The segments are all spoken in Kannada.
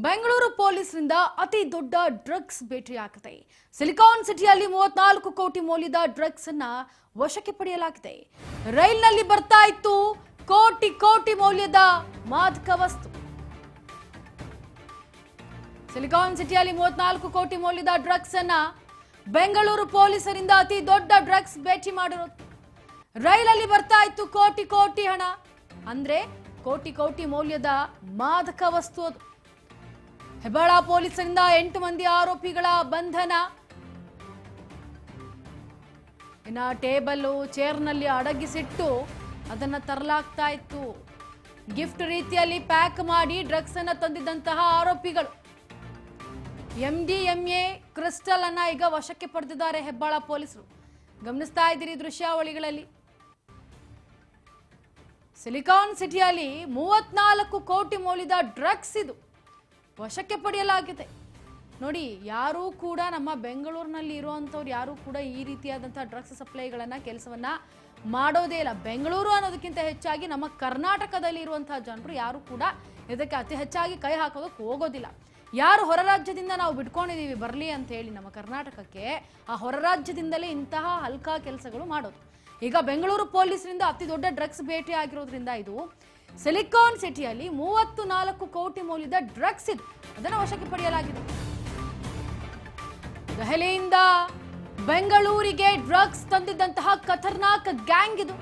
ಬೆಂಗಳೂರು ಪೊಲೀಸರಿಂದ ಅತಿ ದೊಡ್ಡ ಡ್ರಗ್ಸ್ ಬೇಟೆಯಾಗಿದೆ. ಸಿಲಿಕಾನ್ ಸಿಟಿಯಲ್ಲಿ 34 ಕೋಟಿ ಮೌಲ್ಯದ ಡ್ರಗ್ಸ್ ಅನ್ನ ವಶಕ್ಕೆ ಪಡೆಯಲಾಗಿದೆ. ರೈಲಿನಲ್ಲಿ ಬರ್ತಾ ಇತ್ತು ಕೋಟಿ ಕೋಟಿ ಮೌಲ್ಯದ ಮಾದಕ ವಸ್ತು. ಸಿಲಿಕಾನ್ ಸಿಟಿಯಲ್ಲಿ 34 ಕೋಟಿ ಮೌಲ್ಯದ ಡ್ರಗ್ಸ್ ಅನ್ನ ಬೆಂಗಳೂರು ಪೊಲೀಸರಿಂದ ಅತಿ ದೊಡ್ಡ ಡ್ರಗ್ಸ್ ಬೇಟೆ ಮಾಡಿರೋದು. ರೈಲಲ್ಲಿ ಬರ್ತಾ ಇತ್ತು ಕೋಟಿ ಕೋಟಿ ಹಣ, ಅಂದ್ರೆ ಕೋಟಿ ಕೋಟಿ ಮೌಲ್ಯದ ಮಾದಕ ವಸ್ತು ಅದು. ಹೆಬ್ಬಾಳ ಪೊಲೀಸರಿಂದ 8 ಮಂದಿ ಆರೋಪಿಗಳ ಬಂಧನ. ಇನ್ನ ಟೇಬಲ್ ಚೇರ್ನಲ್ಲಿ ಅಡಗಿಸಿಟ್ಟು ಅದನ್ನ ತರಲಾಗ್ತಾ ಇತ್ತು. ಗಿಫ್ಟ್ ರೀತಿಯಲ್ಲಿ ಪ್ಯಾಕ್ ಮಾಡಿ ಡ್ರಗ್ಸ್ ಅನ್ನ ತಂದಿದ್ದಂತಹ ಆರೋಪಿಗಳು MDMA ಕ್ರಿಸ್ಟಲ್ ಅನ್ನ ಈಗ ವಶಕ್ಕೆ ಪಡೆದಿದ್ದಾರೆ ಹೆಬ್ಬಾಳ ಪೊಲೀಸರು. ಗಮನಿಸ್ತಾ ಇದ್ದೀರಿ ದೃಶ್ಯಾವಳಿಗಳಲ್ಲಿ. ಸಿಲಿಕಾನ್ ಸಿಟಿಯಲ್ಲಿ 34 ಕೋಟಿ ಮೌಲ್ಯದ ಡ್ರಗ್ಸ್ ಇದು ವಶಕ್ಕೆ ಪಡೆಯಲಾಗಿದೆ. ನೋಡಿ, ಯಾರೂ ಕೂಡ ನಮ್ಮ ಬೆಂಗಳೂರಿನಲ್ಲಿ ಇರುವಂಥವ್ರು ಯಾರೂ ಕೂಡ ಈ ರೀತಿಯಾದಂತಹ ಡ್ರಗ್ಸ್ ಸಪ್ಲೈಗಳನ್ನ ಕೆಲಸವನ್ನ ಮಾಡೋದೇ ಇಲ್ಲ. ಬೆಂಗಳೂರು ಅನ್ನೋದಕ್ಕಿಂತ ಹೆಚ್ಚಾಗಿ ನಮ್ಮ ಕರ್ನಾಟಕದಲ್ಲಿ ಇರುವಂತಹ ಜನರು ಯಾರು ಕೂಡ ಇದಕ್ಕೆ ಅತಿ ಹೆಚ್ಚಾಗಿ ಕೈ ಹಾಕೋದಕ್ಕೆ ಹೋಗೋದಿಲ್ಲ. ಯಾರು ಹೊರ ರಾಜ್ಯದಿಂದ ನಾವು ಬಿಟ್ಕೊಂಡಿದ್ದೀವಿ ಬರಲಿ ಅಂತ ಹೇಳಿ ನಮ್ಮ ಕರ್ನಾಟಕಕ್ಕೆ, ಆ ಹೊರ ರಾಜ್ಯದಿಂದಲೇ ಇಂತಹ ಹಲ್ಕಾ ಕೆಲಸಗಳು ಮಾಡೋದು. ಈಗ ಬೆಂಗಳೂರು ಪೊಲೀಸರಿಂದ ಅತಿ ದೊಡ್ಡ ಡ್ರಗ್ಸ್ ಭೇಟಿ ಆಗಿರೋದ್ರಿಂದ ಇದು ಸಿಲಿಕಾನ್ ಸಿಟಿಯಲ್ಲಿ 34 ಕೋಟಿ ಮೌಲ್ಯದ ಡ್ರಗ್ಸ್ ಇದು, ಅದನ್ನು ವಶಕ್ಕೆ ಪಡೆಯಲಾಗಿದೆ. ದೆಹಲಿಯಿಂದ ಬೆಂಗಳೂರಿಗೆ ಡ್ರಗ್ಸ್ ತಂದಿದ್ದಂತಹ ಖತರ್ನಾಕ್ ಗ್ಯಾಂಗ್ ಇದು.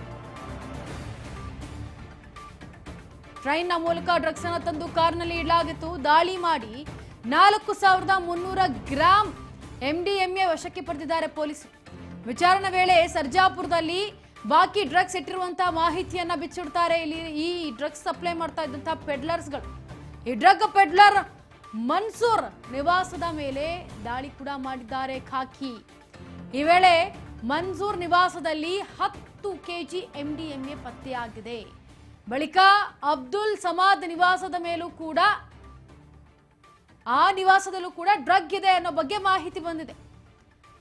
ಟ್ರೈನ್ನ ಮೂಲಕ ಡ್ರಗ್ಸ್ ಅನ್ನು ತಂದು ಕಾರ್ನಲ್ಲಿ ಇಡಲಾಗಿತ್ತು. ದಾಳಿ ಮಾಡಿ 4300 ಗ್ರಾಂ MDMA ವಶಕ್ಕೆ ಪಡೆದಿದ್ದಾರೆ ಪೊಲೀಸರು. ವಿಚಾರಣೆ ವೇಳೆ ಸರ್ಜಾಪುರದಲ್ಲಿ ಬಾಕಿ ಡ್ರಗ್ಸ್ ಇಟ್ಟಿರುವಂತಹ ಮಾಹಿತಿಯನ್ನ ಬಿಚ್ಚಿಡ್ತಾರೆ. ಇಲ್ಲಿ ಈ ಡ್ರಗ್ಸ್ ಸಪ್ಲೈ ಮಾಡ್ತಾ ಇದ್ದಂತಹ ಪೆಡ್ಲರ್ಸ್ಗಳು. ಈ ಡ್ರಗ್ ಪೆಡ್ಲರ್ ಮನ್ಸೂರ್ ನಿವಾಸದ ಮೇಲೆ ದಾಳಿ ಕೂಡ ಮಾಡಿದ್ದಾರೆ ಖಾಕಿ. ಈ ವೇಳೆ ಮನ್ಸೂರ್ ನಿವಾಸದಲ್ಲಿ 10 kg MDMA ಪತ್ತೆಯಾಗಿದೆ. ಬಳಿಕ ಅಬ್ದುಲ್ ಸಮಾದ್ ನಿವಾಸದ ಮೇಲೂ ಕೂಡ ಆ ನಿವಾಸದಲ್ಲೂ ಕೂಡ ಡ್ರಗ್ ಇದೆ ಅನ್ನೋ ಬಗ್ಗೆ ಮಾಹಿತಿ ಬಂದಿದೆ.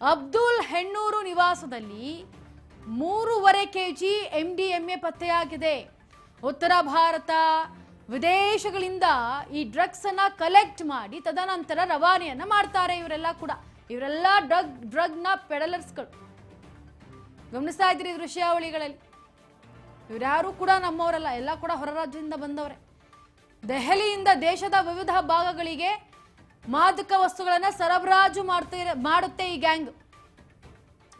ಅಬ್ದುಲ್ ಹೆಣ್ಣೂರು ನಿವಾಸದಲ್ಲಿ 3.5 kg MDMA ಪತ್ತೆಯಾಗಿದೆ. ಉತ್ತರ ಭಾರತ ವಿದೇಶಗಳಿಂದ ಈ ಡ್ರಗ್ಸ್ ಅನ್ನ ಕಲೆಕ್ಟ್ ಮಾಡಿ ತದನಂತರ ರವಾನೆಯನ್ನ ಮಾಡ್ತಾರೆ ಇವರೆಲ್ಲ ಡ್ರಗ್ ನ ಪೆಡಲರ್ಸ್ಗಳು. ಗಮನಿಸ್ತಾ ಇದ್ದೀರಿ ದೃಶ್ಯಾವಳಿಗಳಲ್ಲಿ. ಇವರ್ಯಾರು ಕೂಡ ನಮ್ಮವರಲ್ಲ, ಎಲ್ಲ ಕೂಡ ಹೊರ ರಾಜ್ಯದಿಂದ ಬಂದವರೇ. ದೆಹಲಿಯಿಂದ ದೇಶದ ವಿವಿಧ ಭಾಗಗಳಿಗೆ ಮಾದಕ ವಸ್ತುಗಳನ್ನ ಸರಬರಾಜು ಮಾಡುತ್ತೆ ಈ ಗ್ಯಾಂಗ್.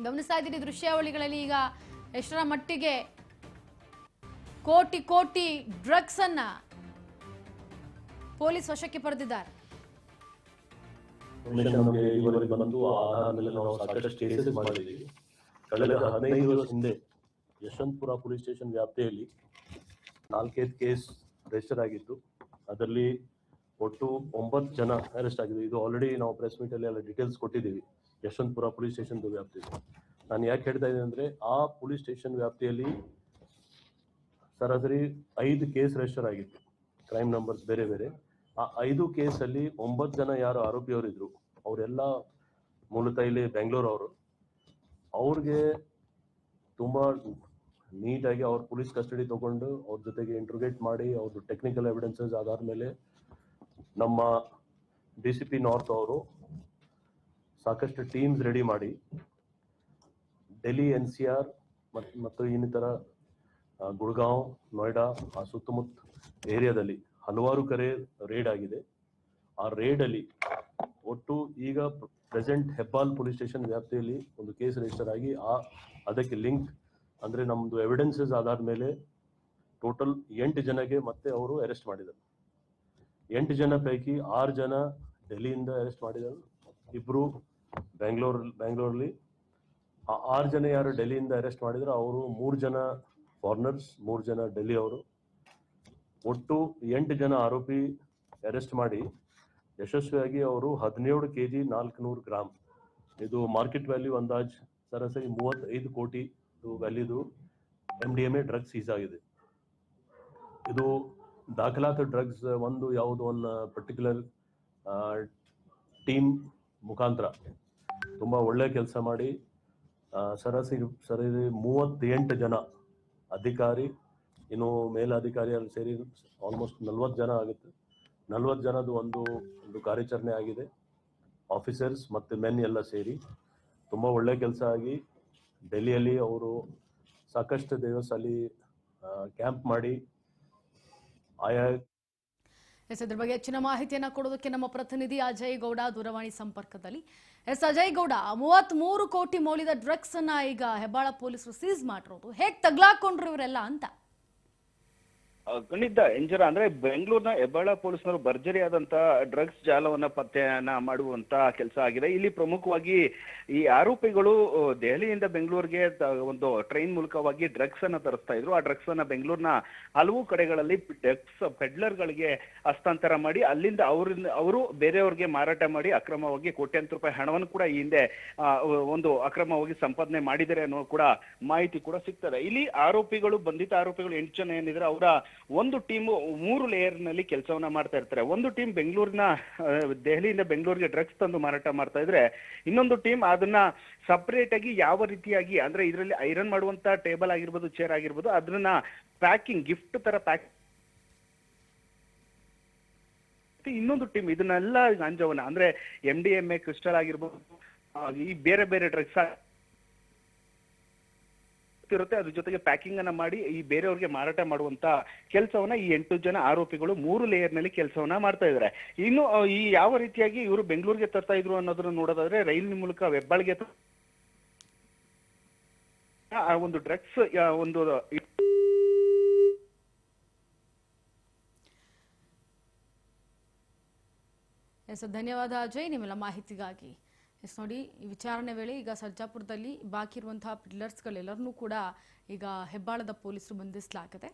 ಗಮನಿಸ್ತಾ ಇದ್ದೀರಿ ದೃಶ್ಯಾವಳಿಗಳಲ್ಲಿ. ಈಗ ಎಷ್ಟರ ಮಟ್ಟಿಗೆ ಕೋಟಿ ಕೋಟಿ ಡ್ರಗ್ಸ್ ಅನ್ನ ಪೊಲೀಸ್ ವಶಕ್ಕೆ ಪಡೆದಿದ್ದಾರೆ. ಕಳೆದ 15 ವರ್ಷ ಹಿಂದೆ ಯಶವಂತಪುರ ಪೊಲೀಸ್ ಸ್ಟೇಷನ್ ವ್ಯಾಪ್ತಿಯಲ್ಲಿ 4 ಕೇಸ್ ರಿಜಿಸ್ಟರ್ ಆಗಿತ್ತು. ಅದರಲ್ಲಿ ಒಟ್ಟು 9 ಜನ ಅರೆಸ್ಟ್ ಆಗಿದೆ. ಇದು ಆಲ್ರೆಡಿ ನಾವು ಪ್ರೆಸ್ ಮೀಟ್ ಅಲ್ಲಿ ಎಲ್ಲ ಡೀಟೇಲ್ಸ್ ಕೊಟ್ಟಿದ್ದೀವಿ. ಯಶವಂತಪುರ ಪೊಲೀಸ್ ಸ್ಟೇಷನ್ ವ್ಯಾಪ್ತಿ. ನಾನು ಯಾಕೆ ಹೇಳ್ತಾ ಇದ್ದೀನಿ ಅಂದ್ರೆ, ಆ ಪೊಲೀಸ್ ಸ್ಟೇಷನ್ ವ್ಯಾಪ್ತಿಯಲ್ಲಿ ಸರಾಸರಿ 5 ಕೇಸ್ ರಿಜಿಸ್ಟರ್ ಆಗಿತ್ತು. ಕ್ರೈಮ್ ನಂಬರ್ಸ್ ಬೇರೆ ಬೇರೆ. ಆ 5 ಕೇಸಲ್ಲಿ 9 ಜನ ಯಾರು ಆರೋಪಿಯವರಿದ್ರು ಅವರೆಲ್ಲ ಮೂಲತಃ ಇಲ್ಲಿ ಬೆಂಗಳೂರು ಅವರು. ಅವ್ರಿಗೆ ತುಂಬಾ ನೀಟಾಗಿ ಅವ್ರ ಪೊಲೀಸ್ ಕಸ್ಟಡಿ ತಗೊಂಡು ಅವ್ರ ಜೊತೆಗೆ ಇಂಟ್ರೋಗೇಟ್ ಮಾಡಿ ಅವ್ರದ್ದು ಟೆಕ್ನಿಕಲ್ ಎವಿಡೆನ್ಸಸ್ ಆಧಾರ ಮೇಲೆ ನಮ್ಮ DCP ನಾರ್ತ್ ಅವರು ಸಾಕಷ್ಟು ಟೀಮ್ಸ್ ರೆಡಿ ಮಾಡಿ ಡೆಲ್ಲಿ NCR ಮತ್ತು ಇನ್ನಿತರ ಗುಡ್ಗಾಂವ್, ನೋಯ್ಡಾ ಆ ಸುತ್ತಮುತ್ತ ಏರಿಯಾದಲ್ಲಿ ಹಲವಾರು ಕಡೆ ರೇಡ್ ಆಗಿದೆ. ಆ ರೇಡಲ್ಲಿ ಒಟ್ಟು ಈಗ ಪ್ರೆಸೆಂಟ್ ಹೆಬ್ಬಾಲ್ ಪೊಲೀಸ್ ಸ್ಟೇಷನ್ ವ್ಯಾಪ್ತಿಯಲ್ಲಿ ಒಂದು ಕೇಸ್ ರಿಜಿಸ್ಟರ್ ಆಗಿ ಅದಕ್ಕೆ ಲಿಂಕ್ ಅಂದ್ರೆ ನಮ್ದು ಎವಿಡೆನ್ಸಸ್ ಆಧಾರ ಮೇಲೆ ಟೋಟಲ್ 8 ಜನಕ್ಕೆ ಮತ್ತೆ ಅವರು ಅರೆಸ್ಟ್ ಮಾಡಿದರು. 8 ಜನ ಪೈಕಿ 6 ಜನ ಡೆಲ್ಲಿಯಿಂದ ಅರೆಸ್ಟ್ ಮಾಡಿದರು, 2 ಬೆಂಗಳೂರಲ್ಲಿ. ಆ 6 ಜನ ಯಾರು ಡೆಲ್ಲಿಯಿಂದ ಅರೆಸ್ಟ್ ಮಾಡಿದ್ರು ಅವರು 3 ಜನ ಫಾರಿನರ್ಸ್, 3 ಜನ ಡೆಲ್ಲಿ ಅವರು. ಒಟ್ಟು 8 ಜನ ಆರೋಪಿ ಅರೆಸ್ಟ್ ಮಾಡಿ ಯಶಸ್ವಿಯಾಗಿ ಅವರು 17 kg 400 ಗ್ರಾಂ, ಇದು ಮಾರ್ಕೆಟ್ ವ್ಯಾಲ್ಯೂ ಅಂದಾಜ್ ಸರಾಸರಿ 35 ಕೋಟಿ ವ್ಯಾಲ್ಯೂದು MDMA ಡ್ರಗ್ಸ್ ಸೀಸ್ ಆಗಿದೆ. ಇದು ದಾಖಲಾತ ಡ್ರಗ್ಸ್ ಒಂದು ಪರ್ಟಿಕ್ಯುಲರ್ ಟೀಮ್ ಮುಖಾಂತರ ತುಂಬಾ ಒಳ್ಳೆ ಕೆಲಸ ಮಾಡಿ ಸರಾಸರಿ 38 ಜನ ಅಧಿಕಾರಿ, ಇನ್ನು ಮೇಲಧಿಕಾರಿಯಲ್ಲಿ ಸೇರಿ ಆಲ್ಮೋಸ್ಟ್ 40 ಜನ ಆಗುತ್ತೆ. 40 ಜನದ ಒಂದು ಕಾರ್ಯಾಚರಣೆ ಆಗಿದೆ. ಆಫೀಸರ್ಸ್ ಮತ್ತು ಮೆನ್ ಎಲ್ಲ ಸೇರಿ ತುಂಬ ಒಳ್ಳೆ ಕೆಲಸ ಆಗಿ ಡೆಲ್ಲಿಯಲ್ಲಿ ಅವರು ಸಾಕಷ್ಟು ದಿವಸ ಅಲ್ಲಿ ಕ್ಯಾಂಪ್ ಮಾಡಿ ಆಯಾ ಇದ್ರ ಬಗ್ಗೆ ಹೆಚ್ಚಿನ ಮಾಹಿತಿಯನ್ನ ಕೊಡೋದಕ್ಕೆ ನಮ್ಮ ಪ್ರತಿನಿಧಿ ಅಜಯ್ ಗೌಡ ದೂರವಾಣಿ ಸಂಪರ್ಕದಲ್ಲಿ. ಅಜಯ್ ಗೌಡ, 33 ಕೋಟಿ ಮೌಲ್ಯದ ಡ್ರಗ್ಸ್ ಅನ್ನ ಈಗ ಹೆಬ್ಬಾಳ ಪೊಲೀಸರು ಸೀಸ್ ಮಾಡಿರೋದು, ಹೇಗ್ ತಗ್ಲಾಕೊಂಡ್ರು ಇವರೆಲ್ಲ ಅಂತ? ಖಂಡಿತ ಎಂಜರ, ಅಂದ್ರೆ ಬೆಂಗಳೂರಿನ ಹೆಬ್ಬಾಳ ಪೊಲೀಸರು ಭರ್ಜರಿಯಾದಂತ ಡ್ರಗ್ಸ್ ಜಾಲವನ್ನ ಪತ್ತೆಯನ್ನ ಮಾಡುವಂತ ಕೆಲಸ ಆಗಿದೆ. ಇಲ್ಲಿ ಪ್ರಮುಖವಾಗಿ ಈ ಆರೋಪಿಗಳು ದೆಹಲಿಯಿಂದ ಬೆಂಗಳೂರಿಗೆ ಒಂದು ಟ್ರೈನ್ ಮೂಲಕವಾಗಿ ಡ್ರಗ್ಸ್ ಅನ್ನ ತರಿಸ್ತಾ ಇದ್ರು. ಆ ಡ್ರಗ್ಸ್ ಅನ್ನ ಬೆಂಗಳೂರಿನ ಹಲವು ಕಡೆಗಳಲ್ಲಿ ಡ್ರಗ್ಸ್ ಪೆಡ್ಲರ್ಗಳಿಗೆ ಹಸ್ತಾಂತರ ಮಾಡಿ ಅಲ್ಲಿಂದ ಅವರು ಬೇರೆಯವ್ರಿಗೆ ಮಾರಾಟ ಮಾಡಿ ಅಕ್ರಮವಾಗಿ ಕೋಟ್ಯಾಂತರ ರೂಪಾಯಿ ಹಣವನ್ನು ಕೂಡ ಈ ಹಿಂದೆ ಒಂದು ಅಕ್ರಮವಾಗಿ ಸಂಪಾದನೆ ಮಾಡಿದ್ದಾರೆ ಅನ್ನೋ ಕೂಡ ಮಾಹಿತಿ ಕೂಡ ಸಿಗ್ತದೆ. ಇಲ್ಲಿ ಆರೋಪಿಗಳು, ಬಂಧಿತ ಆರೋಪಿಗಳು 8 ಜನ ಏನಿದ್ರೆ ಅವರ ಒಂದು ಟೀಮ್ 3 ಲೇಯರ್ ನಲ್ಲಿ ಕೆಲಸವನ್ನ ಮಾಡ್ತಾ ಇರ್ತಾರೆ. ಒಂದು ಟೀಮ್ ದೆಹಲಿಯಿಂದ ಬೆಂಗಳೂರಿಗೆ ಡ್ರಗ್ಸ್ ತಂದು ಮಾರಾಟ ಮಾಡ್ತಾ ಇದ್ರೆ, ಇನ್ನೊಂದು ಟೀಮ್ ಅದನ್ನ ಸಪರೇಟ್ ಆಗಿ ಯಾವ ರೀತಿಯಾಗಿ, ಅಂದ್ರೆ ಇದರಲ್ಲಿ ಐರನ್ ಮಾಡುವಂತ ಟೇಬಲ್ ಆಗಿರ್ಬೋದು, ಚೇರ್ ಆಗಿರ್ಬೋದು, ಅದನ್ನ ಪ್ಯಾಕಿಂಗ್, ಗಿಫ್ಟ್ ತರ ಪ್ಯಾಕ್. ಇನ್ನೊಂದು ಟೀಮ್ ಇದನ್ನೆಲ್ಲ ಗಾಂಜಾವನ್ನ, ಅಂದ್ರೆ MDMA, ಕ್ರಿಸ್ಟಲ್ ಆಗಿರ್ಬೋದು, ಈ ಬೇರೆ ಬೇರೆ ಡ್ರಗ್ಸ್ ಇರುತ್ತೆ, ಅದ್ರ ಜೊತೆಗೆ ಪ್ಯಾಕಿಂಗ್ ಅನ್ನ ಮಾಡಿ ಈ ಬೇರೆಯವ್ರಿಗೆ ಮಾರಾಟ ಮಾಡುವಂತ ಕೆಲಸವನ್ನ ಈ 8 ಜನ ಆರೋಪಿಗಳು 3 ಲೇಯರ್ ನಲ್ಲಿ ಕೆಲಸವನ್ನ ಮಾಡ್ತಾ ಇದ್ದಾರೆ. ಇನ್ನು ಈ ಯಾವ ರೀತಿಯಾಗಿ ಇವರು ಬೆಂಗಳೂರಿಗೆ ತರ್ತಾ ಇದ್ರು ಅನ್ನೋದನ್ನ ನೋಡೋದಾದ್ರೆ, ರೈಲಿನ ಮೂಲಕ ಹೆಬ್ಬಾಳಿಗೆ ಒಂದು ಡ್ರಗ್ಸ್ ಒಂದು ಧನ್ಯವಾದ ಅಜಯ್ ನಿಮ್ಮೆಲ್ಲ ಮಾಹಿತಿಗಾಗಿ. ನೋಡಿ, ಈ ವಿಚಾರಣೆ ವೇಳೆ ಈಗ ಸರ್ಜಾಪುರದಲ್ಲಿ ಬಾಕಿ ಇರುವಂತಹ ಪಿಲ್ಲರ್ಸ್ಗಳೆಲ್ಲರನ್ನೂ ಕೂಡ ಈಗ ಹೆಬ್ಬಾಳದ ಪೊಲೀಸರು ಬಂಧಿಸಲಾಗಿದೆ.